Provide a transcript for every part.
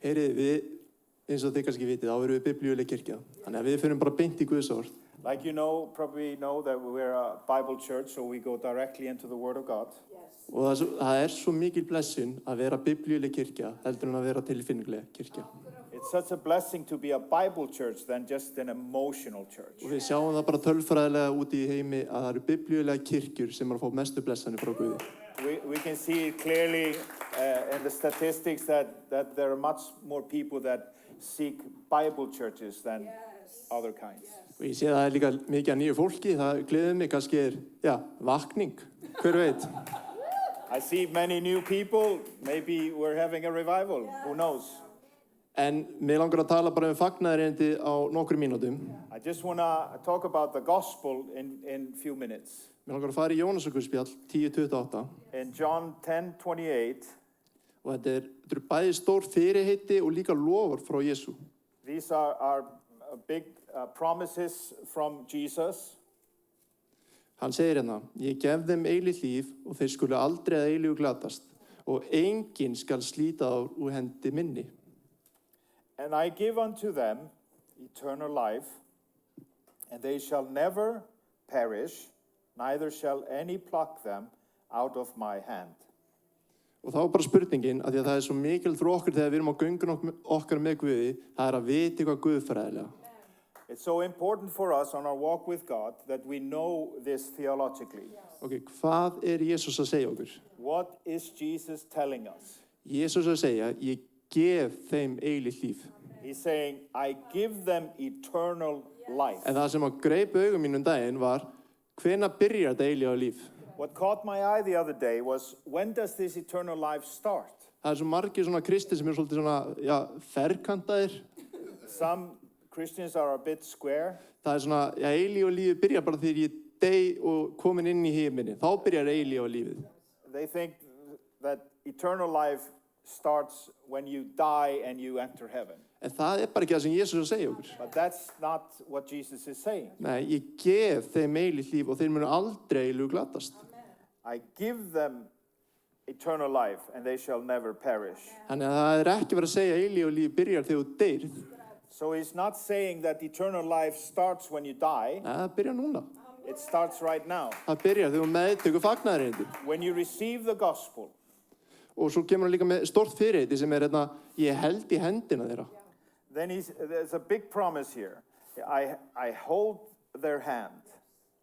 Heyrið, eins og þið kannski vitið, þá erum við biblíuleg kirkja. Þannig að við förum bara beint í Guðs orð. Like you know, probably know that we're a Bible church, so we go directly into the Word of God. Og það svo mikil blessun að vera biblíuleg kirkja heldur en að vera tilfinninguleg kirkja. It's such a blessing to be a Bible church than just an emotional church. Og við sjáum það bara tölfræðilega úti í heimi að það eru biblíulega kirkjur sem að fá mestu blessanir frá Guði. We can see clearly in the statistics that there are much more people that seek Bible churches than other kinds. Og ég sé það líka mikið af nýju fólki, það gleður mig kannski vakning, hver veit. I see many new people, maybe we're having a revival, who knows? En mig langar að tala bara fagnaðarerindi á nokkrum mínútum. I just want to talk about the gospel in few minutes. Mig langar að fara í Jónasarguðspjall 10:28. In John 10:28. Og þetta eru bæði stór fyrirheiti og líka lofur frá Jesú. These are big promises from Jesus. Hann segir hérna, ég gef þeim eilíft líf og þeir skulu aldrei að eilífu glatast og enginn skal slíta þá úr hendi minni. And I give unto them eternal life, and they shall never perish, neither shall any pluck them out of my hand. Og þá bara spurningin, að því að það svo mikilvægt fyrir okkur þegar við erum á göngun okkar með Guði, það að vita eitthvað guðfræðilega. It's so important for us on our walk with God that we know this theologically. Ok, hvað Jesús að segja okkur? What is Jesus telling us? Jesús að segja, ég gef þeim eilíft líf. He's saying, I give them eternal life. En það sem að greip augum mínum daginn var, hvenær byrjar þetta eilífa líf? What caught my eye the other day was, when does this eternal life start? Það svo margir svona kristnir sem svolítið svona, ferkantaðir. Some Christians are a bit square. Það svona, eilífa lífið byrjar bara þegar ég dey og komin inn í himini. Þá byrjar eilífa lífið. They think that eternal life starts when you die and you enter heaven. En það bara ekki það sem Jesús að segja okkur. But that's not what Jesus is saying. Nei, ég gef þeim eilíft líf og þeir munu aldrei eilífu glatast. I give them eternal life and they shall never perish. Þannig að það ekki verið að segja eilífa líf byrjar þegar þú deyrð. So he's not saying that eternal life starts when you die. Nei, það byrjar núna. It starts right now. Það byrjar þegar þú meðtökur fagnaðarerindi. When you receive the gospel. Og svo kemur hann líka með stórt fyrirheiti sem hérna, ég held í hendina þeirra. Then there's a big promise here. I hold their hand.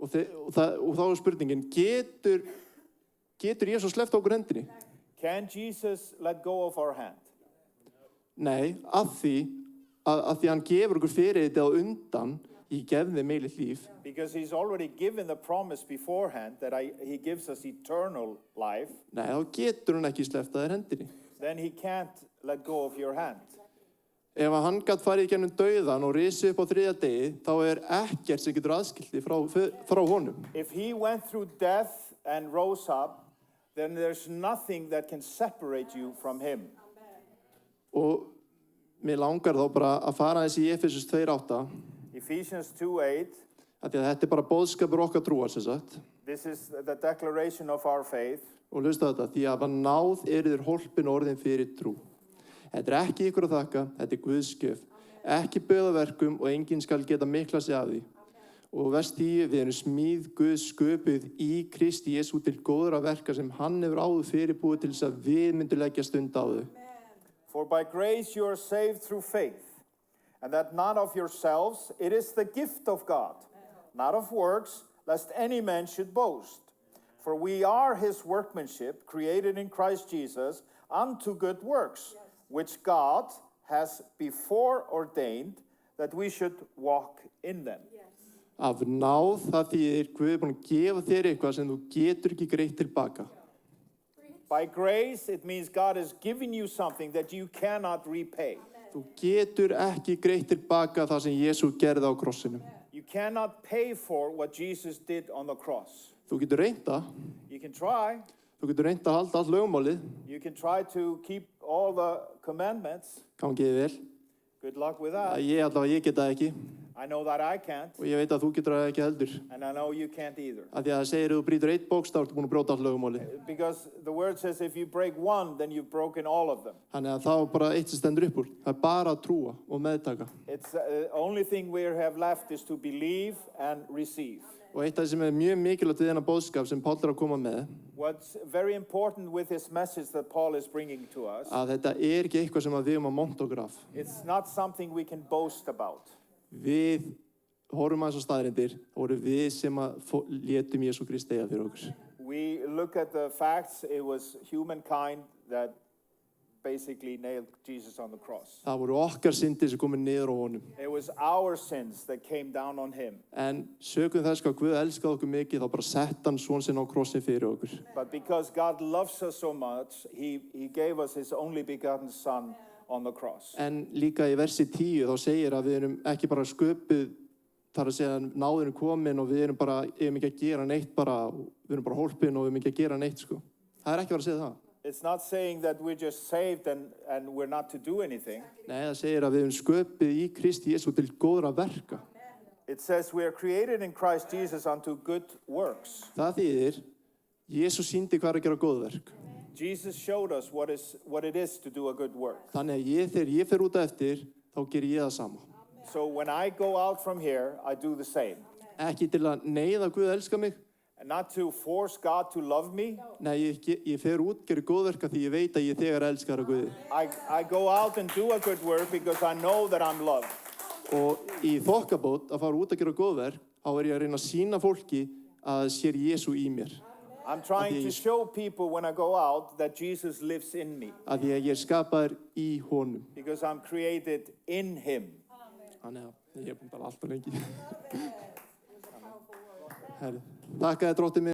Og þá spurningin, getur Jesús sleppt okkur hendinni? Can Jesus let go of our hand? Nei, að því hann gefur okkur fyrirheiti á undan, ég gef þeim eilíft líf. Because he's already given the promise beforehand that he gives us eternal life. Nei, þá getur hann ekki sleppt þér hendinni. Then he can't let go of your hand. Ef hann gat farið í gegnum dauðan og risið upp á þriðja degi, þá ekkert sem getur aðskilti frá honum. If he went through death and rose up, then there's nothing that can separate you from him. Og mér langar þá bara að fara aðeins í Efesus 2:8. Ephesians 2:8. Því að þetta bara boðskapur okkar trúar, sem sagt. This is the declaration of our faith. Og hlusta þetta, því að náð þér hólpin orðin fyrir trú. Þetta ekki ykkur að þakka, þetta Guðs gjöf. Ekki böðaverkum og enginn skal geta mikla sig af því. Og vers 10, við erum smíð Guðs sköpuð í Kristi Jesú til góðra verka sem hann hefur áður fyrirbúið til þess að við myndum leggja stund á þau. For by grace you are saved through faith, and that not of yourselves, it is the gift of God, not of works, lest any man should boast. For we are his workmanship, created in Christ Jesus, unto good works, which God has before ordained that we should walk in them. Af náð það þýðir Guð búinn að gefa þér eitthvað sem þú getur ekki greitt tilbaka. By grace, it means God has given you something that you cannot repay. Þú getur ekki greitt tilbaka það sem Jesú gerði á krossinum. You cannot pay for what Jesus did on the cross. Þú getur reynt það. You can try. Þú getur reynt að halda allt lögmálið. You can try to keep all the commandments. Gangi þér vel. Good luck with that. Ég geta það ekki. I know that I can't, og ég veit að þú getur það ekki heldur. and I know you can't either. Af því að það segir að þú brýtur eitt bókstaf, þú ert búin að brjóta allt lögumálið. Because the word says if you break one, then you've broken all of them. Þannig að það er bara eitt sem stendur upp úr. Það er bara að trúa og meðtaka. It's the only thing we have left is to believe and receive. Og eitt af það sem er mjög mikilvægt við þennan boðskap sem Páll er að koma með, What's very important with this message that Paul is bringing to us, að þetta er ekki eitthvað sem að við um að monta okkur af. it's not something we can boast about. Við horfum aðeins á staðreyndir, það voru við sem að létum Jesú Krist deyja fyrir okkur. We look at the facts. It was humankind that basically nailed Jesus on the cross. Það voru okkar syndir sem komið niður á honum. It was our sins that came down on him. En sökum þess hvað Guð elskaði okkur mikið, þá bara sett hann son sinn á krossin fyrir okkur. But because God loves us so much, he gave us his only begotten son on the cross. En líka í versi 10 þá segir að við erum ekki bara sköpuð, þar að segja að náðin er komin og við erum bara, eigum ekki að gera neitt bara, við erum bara hólpin og við erum ekki að gera neitt, sko. Það er ekki verið að segja það. It's not saying that we're just saved and we're not to do anything. Nei, það segir að við erum sköpuð í Kristi Jesú til góðra verka. It says we are created in Christ Jesus unto good works. Það þýðir, Jesú sýndi hvað er að gera góðverk. Jesus showed us what it is to do a good work. Þannig að þegar ég fer út eftir, þá ger ég það sama. So when I go out from here, I do the same. Ekki til að neyða Guð að elska mig. And not to force God to love me. Nei, ég fer út, gerir góðverka því ég veit að ég þegar elskar að Guði. I go out and do a good work because I know that I'm loved. Og í þokkabót að fara út að gera góðverk, þá er ég að reyna að sýna fólki að sér Jesú í mér. I'm trying to show people when I go out that Jesus lives in me. Að því að ég er skapaður í honum. Because I'm created in him. Þannig að ég er búin bara alltaf lengi. Herri, takk að þið dróttið mér.